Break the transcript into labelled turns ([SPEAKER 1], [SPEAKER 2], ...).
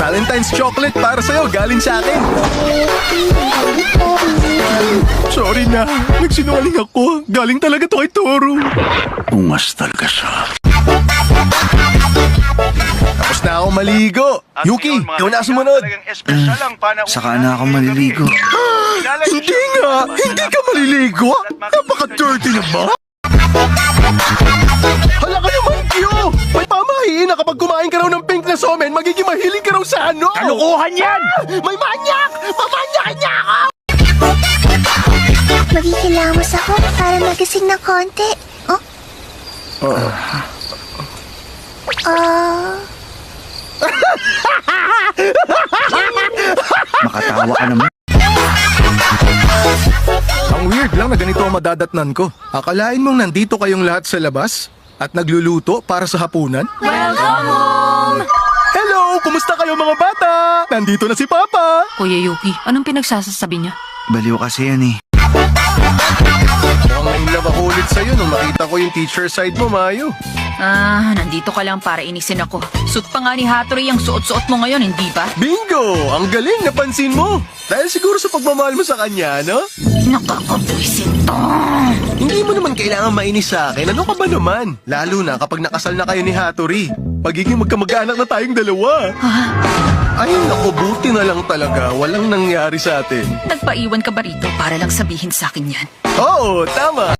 [SPEAKER 1] Valentine's chocolate para sa'yo, galing sa akin. Sorry na, nagsinungaling ako. Galing talaga to kay Toro.
[SPEAKER 2] Ungas talaga siya.
[SPEAKER 1] Tapos na ako maligo. Yuki, ikaw na sumunod.
[SPEAKER 2] Saka na ako maliligo.
[SPEAKER 1] Hindi nga, hindi ka maliligo. Napaka-dirty niya ba? Hala ka naman, Kyo! May pamahiin na kapag kumain ka raw ng pink na somen, magiging mahilig ka raw sa ano?
[SPEAKER 3] Kalukuhan yan!
[SPEAKER 1] May manyak! Mamanyakin niya ako!
[SPEAKER 4] Magkikilamos ako para magising ng konti.
[SPEAKER 2] Makatawa ka naman.
[SPEAKER 1] Ang weird lang na ganito ang madadatnan ko. Akalain mong nandito kayong lahat sa labas at nagluluto para sa hapunan?
[SPEAKER 5] Welcome home!
[SPEAKER 1] Hello! Kumusta kayo mga bata? Nandito na si Papa!
[SPEAKER 5] Kuya Yuki, anong pinagsasasabi niya?
[SPEAKER 2] Baliw kasi yan eh.
[SPEAKER 1] Mukhang in love ako ulit sa'yo nung makita ko yung teacher side mo, Mayo.
[SPEAKER 5] Nandito ka lang para inisin ako. Suot pa nga ni Hattori ang suot-suot mo ngayon, hindi ba?
[SPEAKER 1] Bingo! Ang galing, napansin mo! Dahil siguro sa pagmamahal mo sa kanya, no?
[SPEAKER 5] Nakakabwisit to!
[SPEAKER 1] Hindi mo naman kailangan mainis sa akin. Ano ka ba naman? Lalo na kapag nakasal na kayo ni Hattori. Pagiging magkamag-anak na tayong dalawa. Ay, naku, buti na lang talaga. Walang nangyari sa atin.
[SPEAKER 5] Nagpaiwan ka ba rito para lang sabihin sa akin yan?
[SPEAKER 1] Oo, tama.